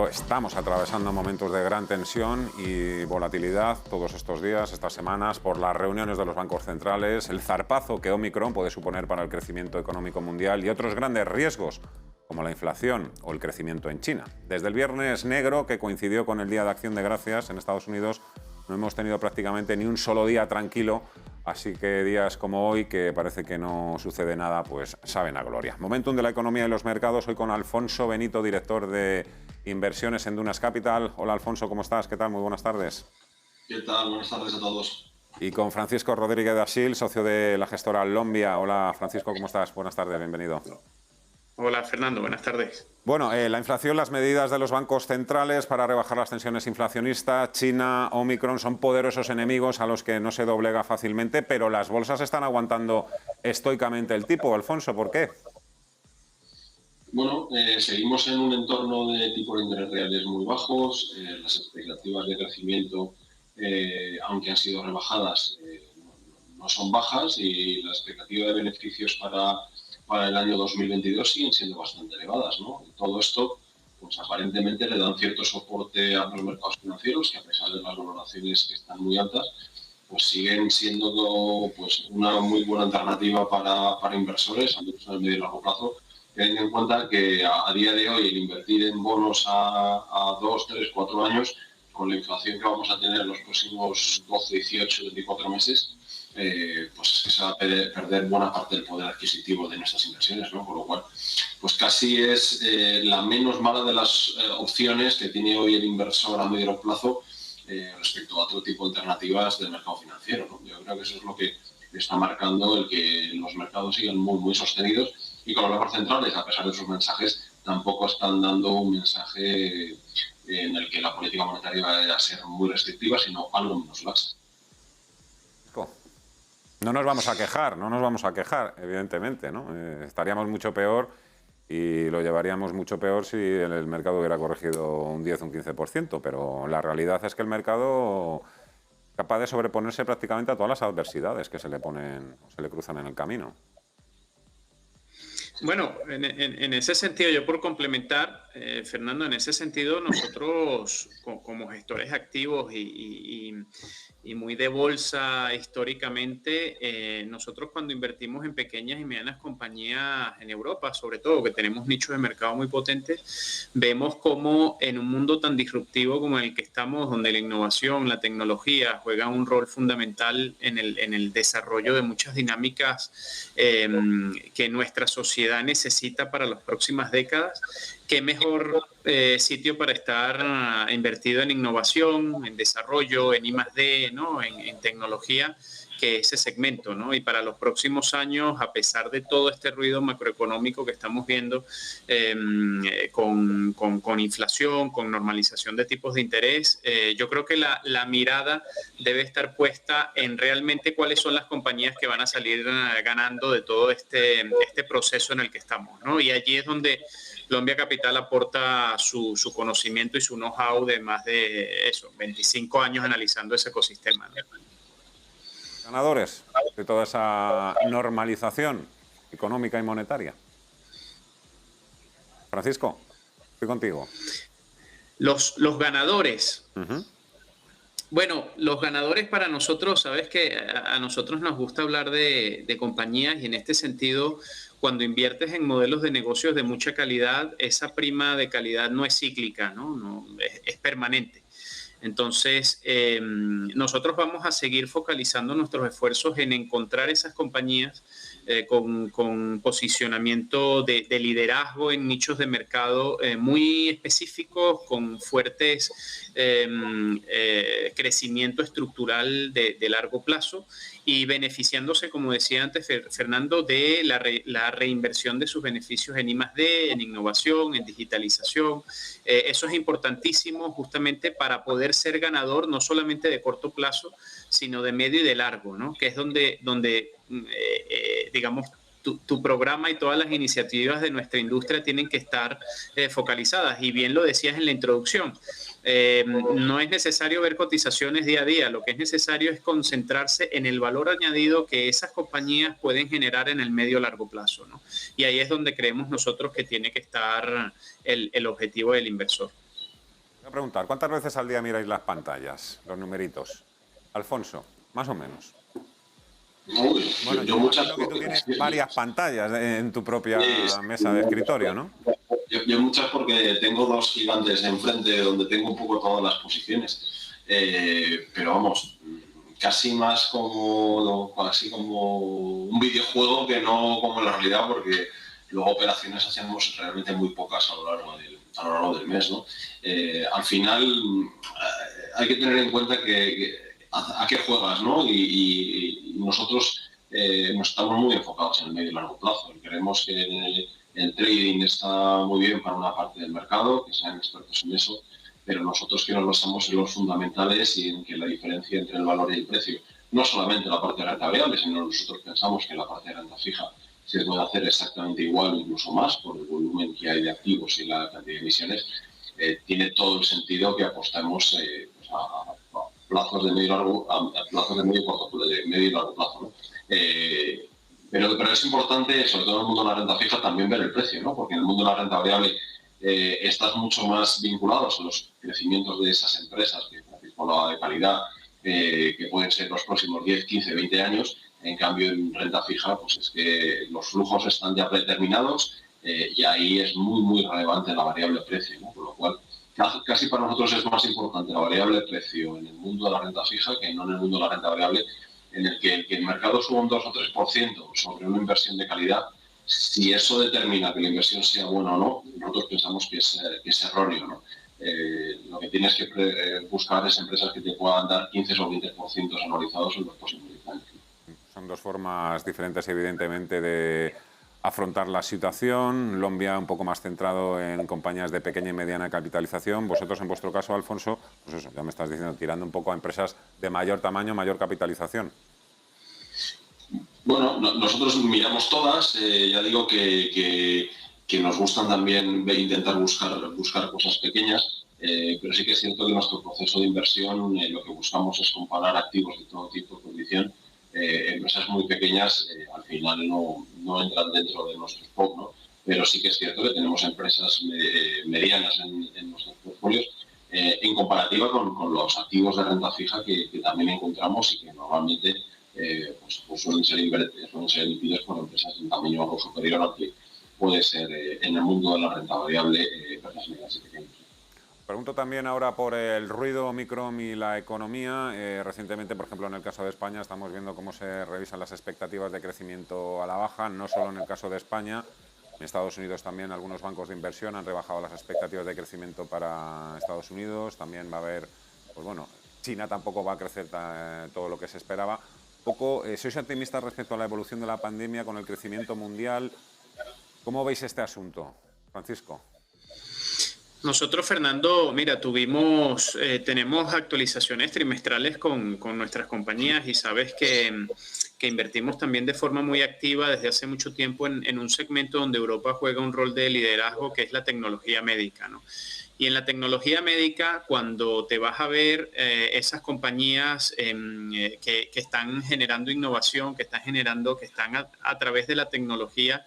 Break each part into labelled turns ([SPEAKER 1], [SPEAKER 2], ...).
[SPEAKER 1] estamos atravesando momentos de gran tensión y volatilidad todos estos días, estas semanas, por las reuniones de los bancos centrales, el zarpazo que Omicron puede suponer para el crecimiento económico mundial y otros grandes riesgos, como la inflación o el crecimiento en China. Desde el Viernes Negro, que coincidió con el Día de Acción de Gracias en Estados Unidos, no hemos tenido prácticamente ni un solo día tranquilo, así que días como hoy, que parece que no sucede nada, pues saben a gloria. Momentum de la economía y los mercados, hoy con Alfonso Benito, director de inversiones en Dunas Capital. Hola Alfonso, ¿cómo estás? ¿Qué tal? Muy buenas tardes.
[SPEAKER 2] ¿Qué tal? Buenas tardes a todos.
[SPEAKER 1] Y con Francisco Rodríguez da Sil, socio de la gestora Lombia. Hola Francisco, ¿cómo estás? Buenas tardes, bienvenido.
[SPEAKER 3] Hola Fernando, buenas tardes.
[SPEAKER 1] Bueno, la inflación, las medidas de los bancos centrales para rebajar las tensiones inflacionistas, China, Omicron, son poderosos enemigos a los que no se doblega fácilmente, pero las bolsas están aguantando estoicamente el tipo. Alfonso, ¿por qué?
[SPEAKER 2] Bueno, seguimos en un entorno de tipos de interés reales muy bajos, las expectativas de crecimiento, aunque han sido rebajadas, no son bajas y la expectativa de beneficios para el año 2022 siguen siendo bastante elevadas, ¿no? Y todo esto, pues aparentemente le dan cierto soporte a los mercados financieros, que a pesar de las valoraciones que están muy altas, pues siguen siendo pues, una muy buena alternativa para inversores, al menos en el medio y largo plazo, teniendo en cuenta que a día de hoy el invertir en bonos a 2, 3, 4 años, con la inflación que vamos a tener en los próximos 12, 18, 24 meses, pues se va a perder buena parte del poder adquisitivo de nuestras inversiones, ¿no? Con lo cual, pues casi es la menos mala de las opciones que tiene hoy el inversor a medio plazo respecto a otro tipo de alternativas del mercado financiero, ¿no? Yo creo que eso es lo que está marcando el que los mercados sigan muy, muy sostenidos y con los bancos centrales, a pesar de sus mensajes, tampoco están dando un mensaje en el que la política monetaria vaya a ser muy restrictiva, sino algo menos laxa.
[SPEAKER 1] No nos vamos a quejar, evidentemente, ¿no? Estaríamos mucho peor y lo llevaríamos mucho peor si el mercado hubiera corregido un 10 o un 15%, pero la realidad es que el mercado es capaz de sobreponerse prácticamente a todas las adversidades que se le cruzan en el camino.
[SPEAKER 3] Bueno, en ese sentido, yo por complementar, Fernando, en ese sentido nosotros como gestores activos y muy de bolsa históricamente, nosotros cuando invertimos en pequeñas y medianas compañías en Europa, sobre todo, que tenemos nichos de mercado muy potentes, vemos cómo en un mundo tan disruptivo como el que estamos, donde la innovación, la tecnología juegan un rol fundamental en el desarrollo de muchas dinámicas que nuestra sociedad necesita para las próximas décadas, qué mejor sitio para estar invertido en innovación, en desarrollo, en I+D, ¿no? en tecnología, que ese segmento, ¿no? Y para los próximos años, a pesar de todo este ruido macroeconómico que estamos viendo con inflación, con normalización de tipos de interés, yo creo que la mirada debe estar puesta en realmente cuáles son las compañías que van a salir ganando de todo este proceso en el que estamos, ¿no? Y allí es donde Lombia Capital aporta su conocimiento y su know-how de más de 25 años analizando ese ecosistema, ¿no?
[SPEAKER 1] Ganadores de toda esa normalización económica y monetaria. Francisco, estoy contigo.
[SPEAKER 3] Los ganadores. Bueno, los ganadores para nosotros, sabes que a nosotros nos gusta hablar de compañías y en este sentido, cuando inviertes en modelos de negocios de mucha calidad, esa prima de calidad no es cíclica, ¿no? Es permanente. Entonces, nosotros vamos a seguir focalizando nuestros esfuerzos en encontrar esas compañías con posicionamiento de liderazgo en nichos de mercado muy específicos, con fuertes crecimiento estructural de largo plazo y beneficiándose, como decía antes Fernando, de la reinversión de sus beneficios en I+D, en innovación, en digitalización. Eso es importantísimo justamente para poder ser ganador no solamente de corto plazo, sino de medio y de largo, ¿no? Que es donde digamos, tu programa y todas las iniciativas de nuestra industria tienen que estar focalizadas. Y bien lo decías en la introducción, no es necesario ver cotizaciones día a día, lo que es necesario es concentrarse en el valor añadido que esas compañías pueden generar en el medio largo plazo, ¿no? Y ahí es donde creemos nosotros que tiene que estar el objetivo del inversor.
[SPEAKER 1] Voy a preguntar, ¿cuántas veces al día miráis las pantallas, los numeritos? Alfonso, más o menos. Bueno, yo imagino que tú tienes varias pantallas en tu propia mesa de escritorio, ¿no?
[SPEAKER 2] Yo muchas, porque tengo 2 gigantes enfrente donde tengo un poco todas las posiciones. Pero vamos, casi como un videojuego que no como en la realidad, porque luego operaciones hacemos realmente muy pocas a lo largo del mes, ¿no? Al final hay que tener en cuenta a qué juegas, ¿no? Y nosotros estamos muy enfocados en el medio y largo plazo. Creemos que el trading está muy bien para una parte del mercado, que sean expertos en eso, pero nosotros que nos basamos en los fundamentales y en que la diferencia entre el valor y el precio, no solamente la parte de renta variable, sino nosotros pensamos que la parte de renta fija se puede hacer exactamente igual o incluso más por el volumen que hay de activos y la cantidad de emisiones. Tiene todo el sentido que apostemos a plazos de medio y largo plazo, ¿no? Pero es importante, sobre todo en el mundo de la renta fija, también ver el precio, ¿no? Porque en el mundo de la renta variable estás mucho más vinculados a los crecimientos de esas empresas que Francisco hablaba de calidad, que pueden ser los próximos 10, 15, 20 años. En cambio, en renta fija, pues es que los flujos están ya predeterminados y ahí es muy, muy relevante la variable precio, ¿no? Por lo cual, casi para nosotros es más importante la variable precio en el mundo de la renta fija que no en el mundo de la renta variable, en el que el mercado suba un 2 o 3% sobre una inversión de calidad. Si eso determina que la inversión sea buena o no, nosotros pensamos que es erróneo, ¿no? Lo que tienes que buscar es empresas que te puedan dar 15 o 20% anualizados en los próximos 10 años.
[SPEAKER 1] Son dos formas diferentes, evidentemente, de afrontar la situación. Lombia un poco más centrado en compañías de pequeña y mediana capitalización. Vosotros, en vuestro caso, Alfonso, pues eso, ya me estás diciendo, tirando un poco a empresas de mayor tamaño, mayor capitalización.
[SPEAKER 2] Bueno, nosotros miramos todas. Ya digo que nos gustan también intentar buscar cosas pequeñas, pero sí que es cierto que nuestro proceso de inversión lo que buscamos es comparar activos de todo tipo de condición. Empresas muy pequeñas al final no entran dentro de nuestros POC, ¿no? Pero sí que es cierto que tenemos empresas medianas en nuestros portfolios en comparativa con los activos de renta fija que también encontramos y que normalmente pues suelen ser emitidos por empresas de un tamaño algo superior al que puede ser en el mundo de la renta variable empresas medianas y pequeñas.
[SPEAKER 1] Pregunto también ahora por el ruido Omicron y la economía. Recientemente, por ejemplo, en el caso de España, estamos viendo cómo se revisan las expectativas de crecimiento a la baja, no solo en el caso de España. En Estados Unidos también algunos bancos de inversión han rebajado las expectativas de crecimiento para Estados Unidos. También va a haber, pues bueno, China tampoco va a crecer todo lo que se esperaba. ¿Sois optimistas respecto a la evolución de la pandemia con el crecimiento mundial? ¿Cómo veis este asunto, Francisco?
[SPEAKER 3] Nosotros, Fernando, mira, tenemos actualizaciones trimestrales con nuestras compañías y sabes que invertimos también de forma muy activa desde hace mucho tiempo en un segmento donde Europa juega un rol de liderazgo, que es la tecnología médica, ¿no? Y en la tecnología médica, cuando te vas a ver esas compañías que están generando innovación, que están a través de la tecnología,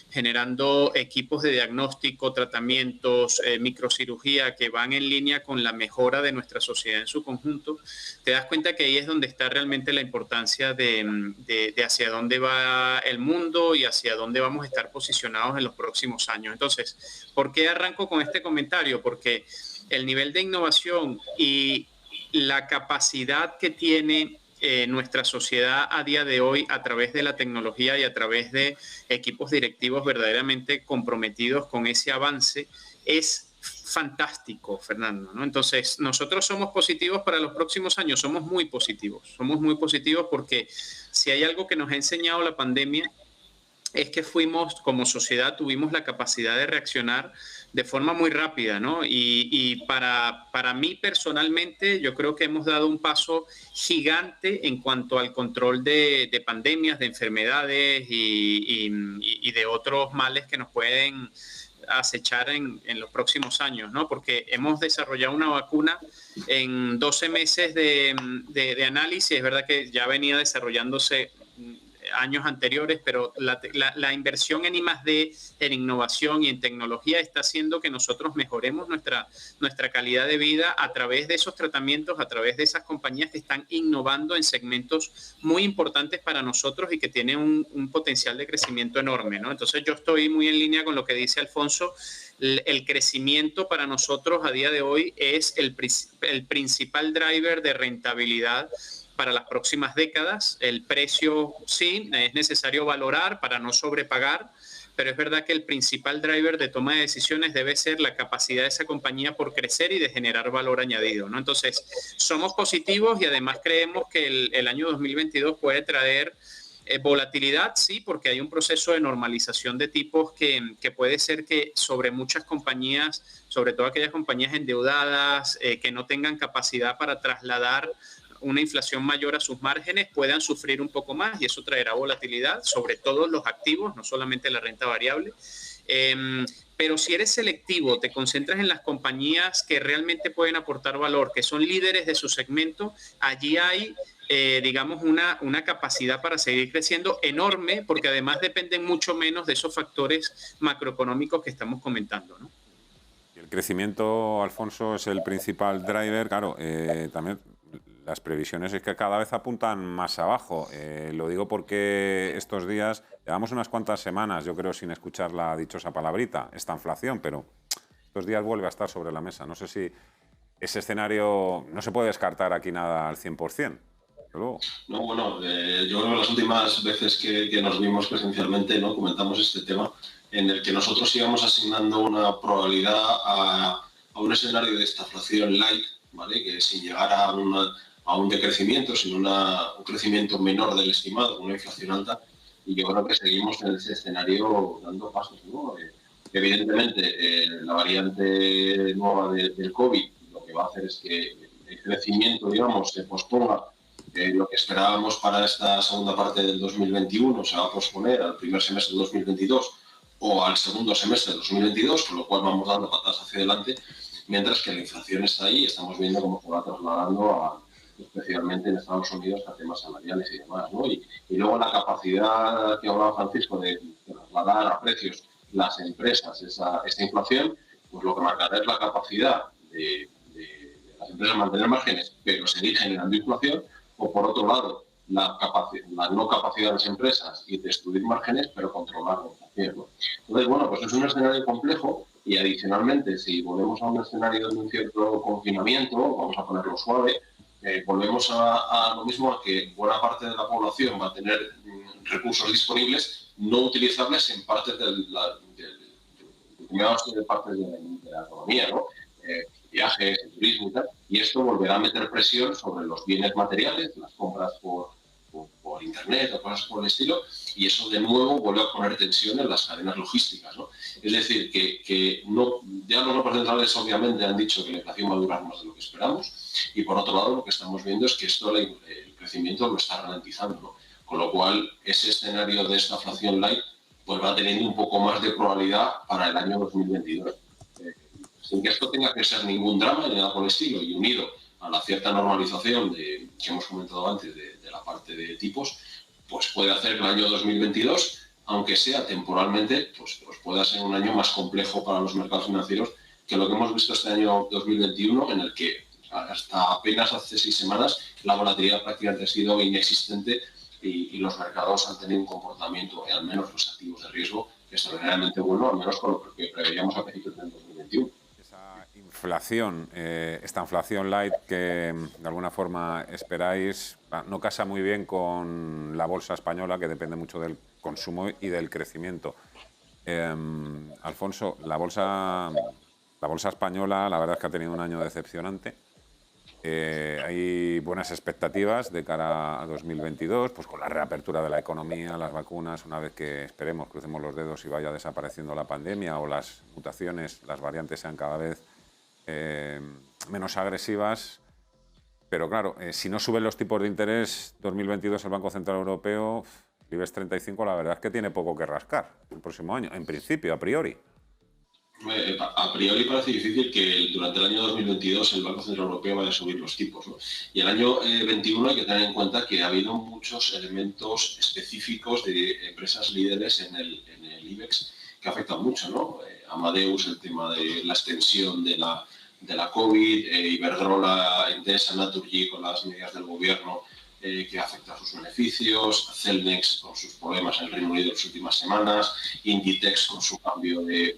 [SPEAKER 3] generando equipos de diagnóstico, tratamientos, microcirugía que van en línea con la mejora de nuestra sociedad en su conjunto, te das cuenta que ahí es donde está realmente la importancia de hacia dónde va el mundo y hacia dónde vamos a estar posicionados en los próximos años. Entonces, ¿por qué arranco con este comentario? Porque el nivel de innovación y la capacidad que tiene nuestra sociedad a día de hoy a través de la tecnología y a través de equipos directivos verdaderamente comprometidos con ese avance es fantástico, Fernando, ¿no? Entonces, nosotros somos positivos para los próximos años, somos muy positivos porque si hay algo que nos ha enseñado la pandemia es que como sociedad, tuvimos la capacidad de reaccionar de forma muy rápida, ¿no? Y para mí personalmente, yo creo que hemos dado un paso gigante en cuanto al control de pandemias, de enfermedades y de otros males que nos pueden acechar en los próximos años, ¿no? Porque hemos desarrollado una vacuna en 12 meses de análisis. Es verdad que ya venía desarrollándose años anteriores, pero la inversión en I+D, en innovación y en tecnología está haciendo que nosotros mejoremos nuestra calidad de vida a través de esos tratamientos, a través de esas compañías que están innovando en segmentos muy importantes para nosotros y que tienen un potencial de crecimiento enorme, ¿no? Entonces yo estoy muy en línea con lo que dice Alfonso. El crecimiento para nosotros a día de hoy es el principal driver de rentabilidad para las próximas décadas. El precio sí es necesario valorar para no sobrepagar, pero es verdad que el principal driver de toma de decisiones debe ser la capacidad de esa compañía por crecer y de generar valor añadido, ¿no? Entonces, somos positivos y además creemos que el año 2022 puede traer volatilidad, sí, porque hay un proceso de normalización de tipos que puede ser que sobre muchas compañías, sobre todo aquellas compañías endeudadas, que no tengan capacidad para trasladar una inflación mayor a sus márgenes, puedan sufrir un poco más y eso traerá volatilidad sobre todos los activos, no solamente la renta variable. Pero si eres selectivo, te concentras en las compañías que realmente pueden aportar valor, que son líderes de su segmento, allí hay, digamos, una capacidad para seguir creciendo enorme, porque además dependen mucho menos de esos factores macroeconómicos que estamos comentando, ¿no?
[SPEAKER 1] Y el crecimiento, Alfonso, es el principal driver. Claro, también las previsiones es que cada vez apuntan más abajo. Lo digo porque estos días, llevamos unas cuantas semanas, yo creo, sin escuchar la dichosa palabrita, esta inflación, pero estos días vuelve a estar sobre la mesa. No sé si ese escenario, no se puede descartar aquí nada al 100%. Luego.
[SPEAKER 2] No, bueno, yo creo que las últimas veces que nos vimos presencialmente, ¿no?, comentamos este tema, en el que nosotros íbamos asignando una probabilidad a un escenario de estaflación light, ¿vale?, que sin llegar a un decrecimiento, sino un crecimiento menor del estimado, una inflación alta, y yo creo que seguimos en ese escenario dando pasos, ¿no? Evidentemente, la variante nueva del COVID lo que va a hacer es que el crecimiento, digamos, se posponga. Lo que esperábamos para esta segunda parte del 2021 se va a posponer al primer semestre del 2022 o al segundo semestre del 2022, con lo cual vamos dando patas hacia adelante, mientras que la inflación está ahí y estamos viendo cómo se va trasladando especialmente en Estados Unidos a temas salariales y demás, ¿no? Y luego la capacidad que hablaba Francisco de trasladar a precios las empresas esta inflación, pues lo que marcará es la capacidad de las empresas mantener márgenes, pero seguir generando inflación, o por otro lado, la no capacidad de las empresas y destruir márgenes, pero controlar la inflación, ¿no? Entonces, bueno, pues es un escenario complejo y adicionalmente, si volvemos a un escenario de un cierto confinamiento, vamos a ponerlo suave, volvemos a lo mismo, a que buena parte de la población va a tener recursos disponibles no utilizables en partes de la economía, ¿no? Viajes, el turismo y tal, y esto volverá a meter presión sobre los bienes materiales, las compras por internet o cosas por el estilo, y eso de nuevo vuelve a poner tensión en las cadenas logísticas, ¿no? Es decir, que no, ya los bancos centrales obviamente han dicho que la inflación va a durar más de lo que esperamos, y por otro lado lo que estamos viendo es que esto el crecimiento lo está ralentizando, ¿no? Con lo cual ese escenario de esta inflación light pues va teniendo un poco más de probabilidad para el año 2022. Sin que esto tenga que ser ningún drama ni nada por el estilo, y unido a la cierta normalización que hemos comentado antes de la parte de tipos, pues puede hacer que el año 2022, aunque sea temporalmente, pues pueda ser un año más complejo para los mercados financieros que lo que hemos visto este año 2021, en el que hasta apenas hace 6 semanas la volatilidad prácticamente ha sido inexistente y los mercados han tenido un comportamiento, al menos los activos de riesgo, extraordinariamente bueno, al menos con lo que preveíamos a principios del 2021.
[SPEAKER 1] Esta inflación light que de alguna forma esperáis, no casa muy bien con la bolsa española, que depende mucho del consumo y del crecimiento. Alfonso, la bolsa española, la verdad es que ha tenido un año decepcionante. Hay buenas expectativas de cara a 2022, pues con la reapertura de la economía, las vacunas, una vez que esperemos, crucemos los dedos y vaya desapareciendo la pandemia o las mutaciones, las variantes sean cada vez menos agresivas. Pero claro, si no suben los tipos de interés 2022 el Banco Central Europeo, el IBEX 35 la verdad es que tiene poco que rascar el próximo año, en principio, a priori.
[SPEAKER 2] A priori parece difícil que durante el año 2022 el Banco Central Europeo vaya a subir los tipos, ¿no? Y el año 21 hay que tener en cuenta que ha habido muchos elementos específicos de empresas líderes en el IBEX que afectan mucho, ¿no? Amadeus, el tema de la extensión de la COVID, Iberdrola, Endesa, Naturgy con las medidas del gobierno que afecta a sus beneficios, Celnex con sus problemas en el Reino Unido en las últimas semanas, Inditex con su cambio de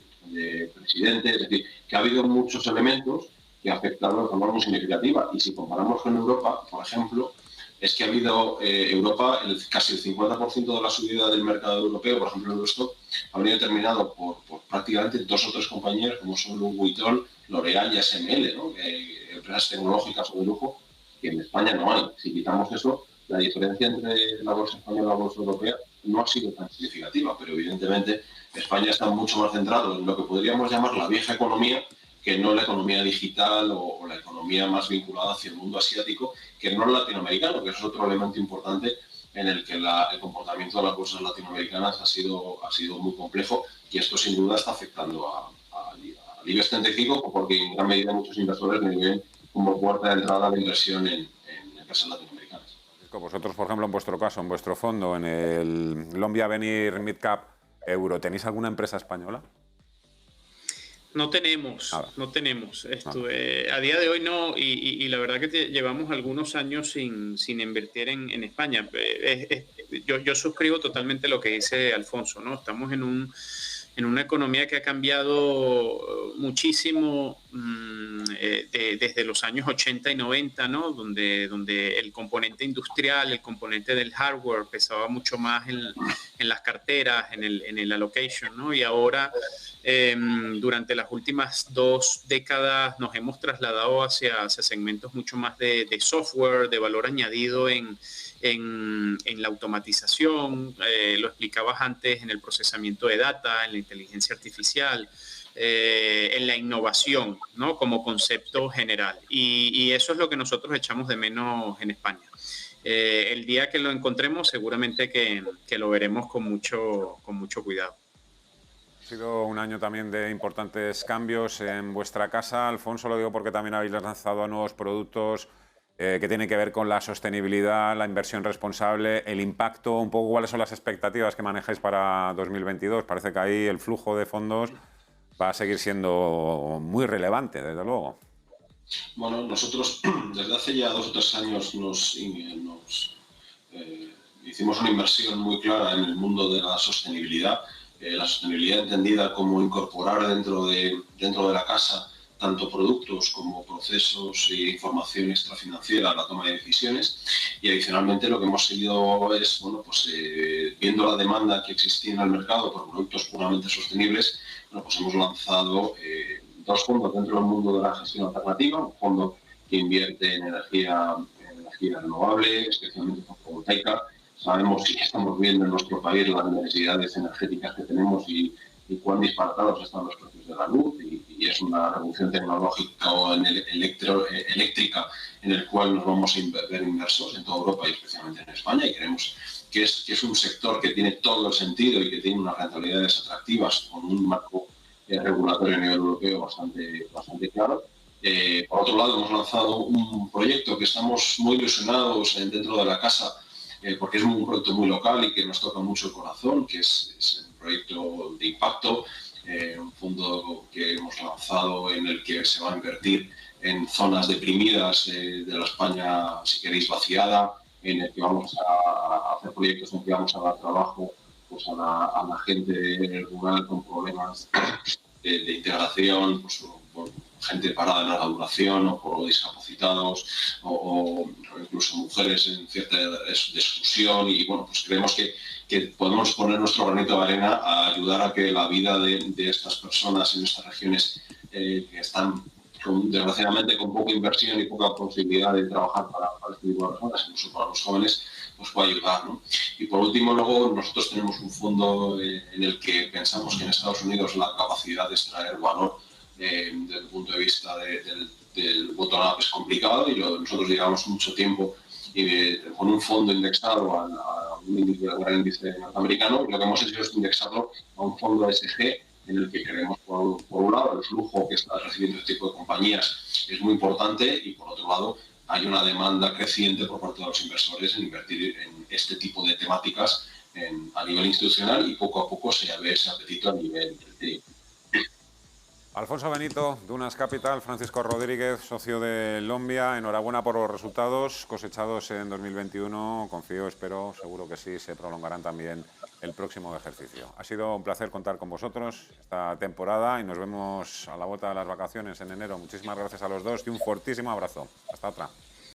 [SPEAKER 2] presidente, es decir, que ha habido muchos elementos que afectan de forma muy significativa. Y si comparamos con Europa, por ejemplo, es que ha habido Europa, casi el 50% de la subida del mercado europeo, por ejemplo, en Eurostock, ha venido determinado por prácticamente 2 o 3 compañías como son Louis Vuitton, L'Oréal y SML, ¿no? Empresas tecnológicas o de lujo, que en España no hay. Si quitamos eso, la diferencia entre la bolsa española y la bolsa europea no ha sido tan significativa, pero evidentemente España está mucho más centrado en lo que podríamos llamar la vieja economía, que no la economía digital o la economía más vinculada hacia el mundo asiático, que no el latinoamericano, que es otro elemento importante en el que el comportamiento de las bolsas latinoamericanas ha sido muy complejo, y esto sin duda está afectando al IBEX 35, porque en gran medida muchos inversores le ven como puerta de entrada de inversión en empresas latinoamericanas.
[SPEAKER 1] Vosotros, por ejemplo, en vuestro caso, en vuestro fondo, en el Lombia Avenir Midcap Euro, ¿tenéis alguna empresa española?
[SPEAKER 3] No tenemos. A día de hoy no, y la verdad que llevamos algunos años sin invertir en España. Yo suscribo totalmente lo que dice Alfonso, ¿no? Estamos en una economía que ha cambiado muchísimo desde los años 80 y 90, ¿no? Donde el componente industrial, el componente del hardware pesaba mucho más en las carteras, en el allocation, ¿no? Y ahora, durante las últimas 2 décadas, nos hemos trasladado hacia segmentos mucho más de software, de valor añadido en la automatización, lo explicabas antes, en el procesamiento de data, en la inteligencia artificial, en la innovación, ¿no? Como concepto general. Y eso es lo que nosotros echamos de menos en España. El día que lo encontremos, seguramente que lo veremos con mucho cuidado.
[SPEAKER 1] Ha sido un año también de importantes cambios en vuestra casa. Alfonso, lo digo porque también habéis lanzado nuevos productos que tienen que ver con la sostenibilidad, la inversión responsable, el impacto, un poco cuáles son las expectativas que manejáis para 2022. Parece que ahí el flujo de fondos va a seguir siendo muy relevante, desde luego.
[SPEAKER 2] Bueno, nosotros desde hace ya 2 o 3 años hicimos una inversión muy clara en el mundo de la sostenibilidad entendida como incorporar dentro de la casa tanto productos como procesos e información extrafinanciera a la toma de decisiones, y adicionalmente lo que hemos seguido es, bueno, pues viendo la demanda que existía en el mercado por productos puramente sostenibles, bueno, pues hemos lanzado 2 fondos dentro del mundo de la gestión alternativa, un fondo que invierte en energía renovable, especialmente fotovoltaica. Sabemos y estamos viendo en nuestro país las necesidades energéticas que tenemos y cuán disparatados están los precios de la luz, y es una revolución tecnológica o eléctrica en el cual nos vamos a ver inmersos en toda Europa y especialmente en España, y creemos que es un sector que tiene todo el sentido y que tiene unas rentabilidades atractivas con un marco regulatorio a nivel europeo bastante claro. Por otro lado, hemos lanzado un proyecto que estamos muy ilusionados dentro de la casa, porque es un proyecto muy local y que nos toca mucho el corazón, que es un proyecto de impacto, un fondo que hemos lanzado en el que se va a invertir en zonas deprimidas de la España, si queréis, vaciada, en el que vamos a hacer proyectos en el que vamos a dar trabajo pues a la gente rural con problemas de integración, pues, por gente parada en larga duración o por discapacitados o incluso mujeres en cierta exclusión, y bueno, pues creemos que podemos poner nuestro granito de arena a ayudar a que la vida de estas personas en estas regiones que están desgraciadamente con poca inversión y poca posibilidad de trabajar para este tipo de personas, incluso para los jóvenes, nos puede ayudar, ¿no? Y por último, luego nosotros tenemos un fondo en el que pensamos que en Estados Unidos la capacidad de extraer valor desde el punto de vista del bottom-up es complicado, y nosotros llevamos mucho tiempo con un fondo indexado a un gran índice norteamericano. Lo que hemos hecho es indexarlo a un fondo ESG, en el que creemos, por un lado, el flujo que está recibiendo este tipo de compañías es muy importante, y por otro lado, hay una demanda creciente por parte de los inversores en invertir en este tipo de temáticas a nivel institucional, y poco a poco se ve ese apetito a nivel retail.
[SPEAKER 1] Alfonso Benito, Dunas Capital, Francisco Rodríguez, socio de Lombia, enhorabuena por los resultados cosechados en 2021, confío, espero, seguro que sí, se prolongarán también el próximo ejercicio. Ha sido un placer contar con vosotros esta temporada y nos vemos a la vuelta de las vacaciones en enero. Muchísimas gracias a los dos y un fortísimo abrazo. Hasta otra.